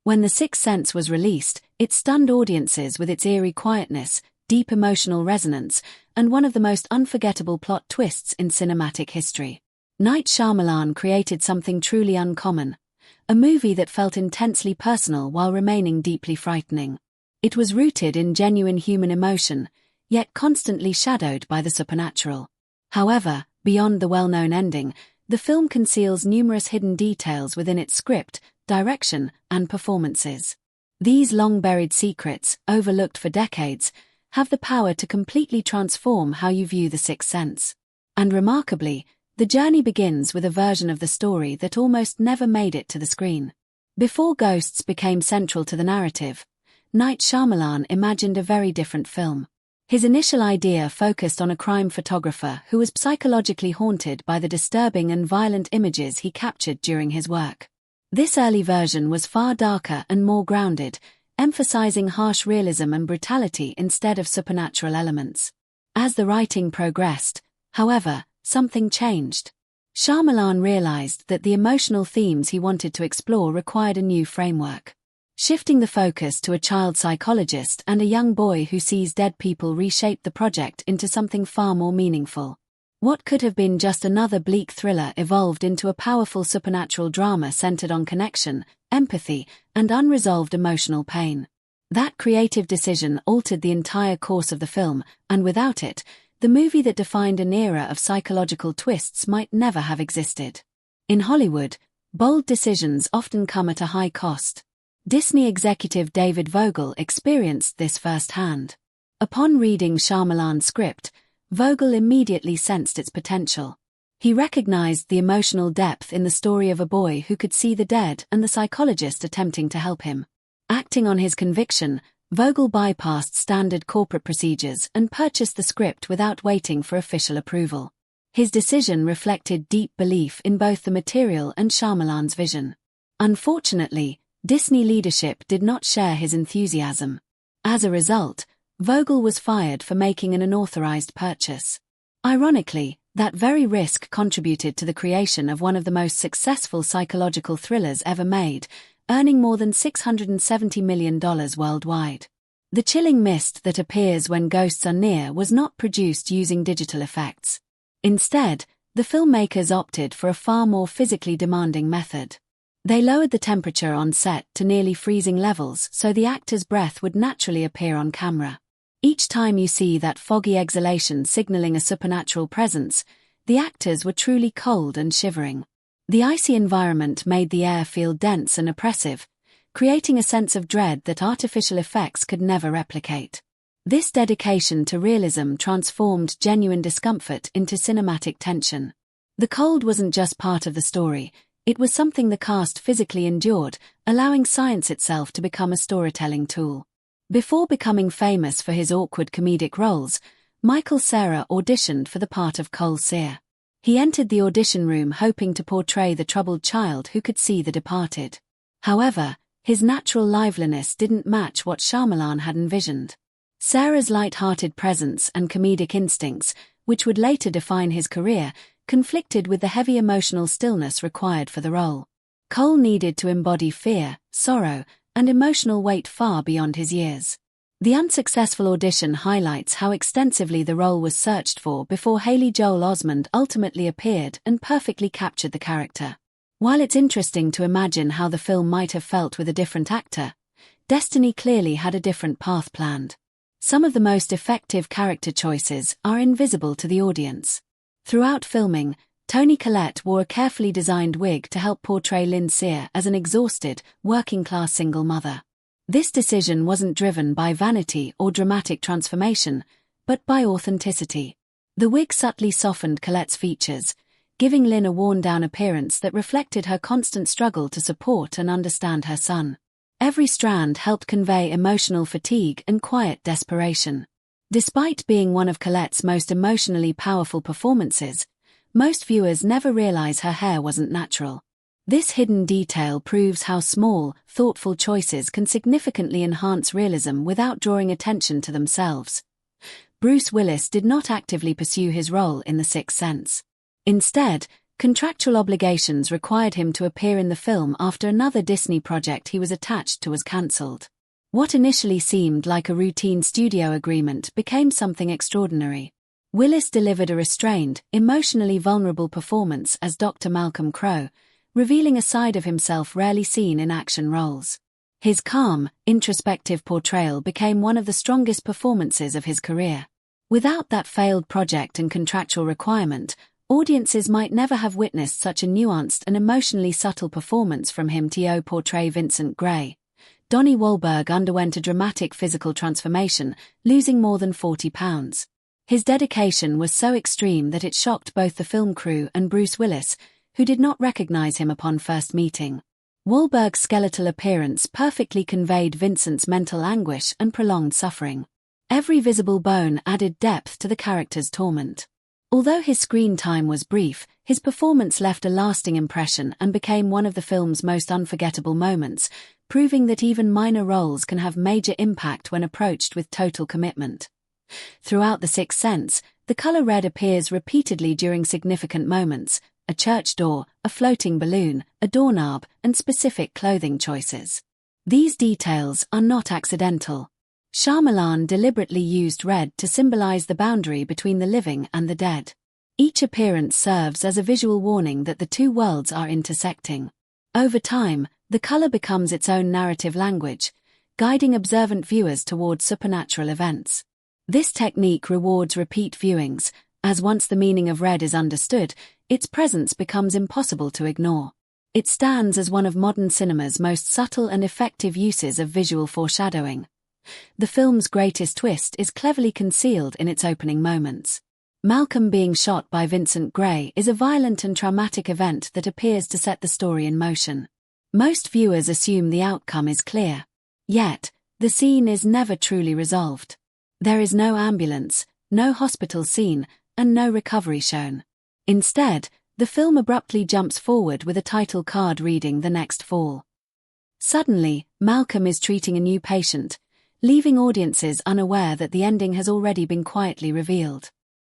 When The Sixth Sense was released, it stunned audiences with its eerie quietness, deep emotional resonance, and one of the most unforgettable plot twists in cinematic history. Night Shyamalan created something truly uncommon, a movie that felt intensely personal while remaining deeply frightening. It was rooted in genuine human emotion, yet constantly shadowed by the supernatural. However, beyond the well-known ending, the film conceals numerous hidden details within its script, direction, and performances. These long-buried secrets, overlooked for decades, have the power to completely transform how you view The Sixth Sense. And remarkably, the journey begins with a version of the story that almost never made it to the screen. Before ghosts became central to the narrative, Night Shyamalan imagined a very different film. His initial idea focused on a crime photographer who was psychologically haunted by the disturbing and violent images he captured during his work. This early version was far darker and more grounded, emphasizing harsh realism and brutality instead of supernatural elements. As the writing progressed, however, something changed. Shyamalan realized that the emotional themes he wanted to explore required a new framework. Shifting the focus to a child psychologist and a young boy who sees dead people reshaped the project into something far more meaningful. What could have been just another bleak thriller evolved into a powerful supernatural drama centered on connection, empathy, and unresolved emotional pain. That creative decision altered the entire course of the film, and without it, the movie that defined an era of psychological twists might never have existed. In Hollywood, bold decisions often come at a high cost. Disney executive David Vogel experienced this firsthand. Upon reading Shyamalan's script, Vogel immediately sensed its potential. He recognized the emotional depth in the story of a boy who could see the dead and the psychologist attempting to help him. Acting on his conviction, Vogel bypassed standard corporate procedures and purchased the script without waiting for official approval. His decision reflected deep belief in both the material and Shyamalan's vision. Unfortunately, Disney leadership did not share his enthusiasm. As a result, Vogel was fired for making an unauthorized purchase. Ironically, that very risk contributed to the creation of one of the most successful psychological thrillers ever made, earning more than $670 million worldwide. The chilling mist that appears when ghosts are near was not produced using digital effects. Instead, the filmmakers opted for a far more physically demanding method. They lowered the temperature on set to nearly freezing levels so the actor's breath would naturally appear on camera. Each time you see that foggy exhalation signaling a supernatural presence, the actors were truly cold and shivering. The icy environment made the air feel dense and oppressive, creating a sense of dread that artificial effects could never replicate. This dedication to realism transformed genuine discomfort into cinematic tension. The cold wasn't just part of the story, it was something the cast physically endured, allowing science itself to become a storytelling tool. Before becoming famous for his awkward comedic roles, Michael Cera auditioned for the part of Cole Sear. He entered the audition room hoping to portray the troubled child who could see the departed. However, his natural liveliness didn't match what Shyamalan had envisioned. Cera's light-hearted presence and comedic instincts, which would later define his career, conflicted with the heavy emotional stillness required for the role. Cole needed to embody fear, sorrow, and emotional weight far beyond his years. The unsuccessful audition highlights how extensively the role was searched for before Haley Joel Osment ultimately appeared and perfectly captured the character. While it's interesting to imagine how the film might have felt with a different actor, destiny clearly had a different path planned. Some of the most effective character choices are invisible to the audience. Throughout filming, Toni Collette wore a carefully designed wig to help portray Lynn Sear as an exhausted, working-class single mother. This decision wasn't driven by vanity or dramatic transformation, but by authenticity. The wig subtly softened Colette's features, giving Lynn a worn-down appearance that reflected her constant struggle to support and understand her son. Every strand helped convey emotional fatigue and quiet desperation. Despite being one of Colette's most emotionally powerful performances, most viewers never realize her hair wasn't natural. This hidden detail proves how small, thoughtful choices can significantly enhance realism without drawing attention to themselves. Bruce Willis did not actively pursue his role in The Sixth Sense. Instead, Contractual obligations required him to appear in the film after another Disney project he was attached to was cancelled. What initially seemed like a routine studio agreement became something extraordinary. Willis delivered a restrained, emotionally vulnerable performance as Dr. Malcolm Crowe, revealing a side of himself rarely seen in action roles. His calm, introspective portrayal became one of the strongest performances of his career. Without that failed project and contractual requirement, audiences might never have witnessed such a nuanced and emotionally subtle performance from him to portray Vincent Gray. Donnie Wahlberg underwent a dramatic physical transformation, losing more than 40 pounds. His dedication was so extreme that it shocked both the film crew and Bruce Willis, who did not recognize him upon first meeting. Wahlberg's skeletal appearance perfectly conveyed Vincent's mental anguish and prolonged suffering. Every visible bone added depth to the character's torment. Although his screen time was brief, his performance left a lasting impression and became one of the film's most unforgettable moments, proving that even minor roles can have major impact when approached with total commitment. Throughout The Sixth Sense, the color red appears repeatedly during significant moments: a church door, a floating balloon, a doorknob, and specific clothing choices. These details are not accidental. Shyamalan deliberately used red to symbolize the boundary between the living and the dead. Each appearance serves as a visual warning that the two worlds are intersecting. Over time, the color becomes its own narrative language, guiding observant viewers towards supernatural events. This technique rewards repeat viewings, as once the meaning of red is understood, its presence becomes impossible to ignore. It stands as one of modern cinema's most subtle and effective uses of visual foreshadowing. The film's greatest twist is cleverly concealed in its opening moments. Malcolm being shot by Vincent Gray is a violent and traumatic event that appears to set the story in motion. Most viewers assume the outcome is clear. Yet, the scene is never truly resolved. There is no ambulance, no hospital scene, and no recovery shown. Instead, the film abruptly jumps forward with a title card reading "The Next Fall." Suddenly, Malcolm is treating a new patient, leaving audiences unaware that the ending has already been quietly revealed.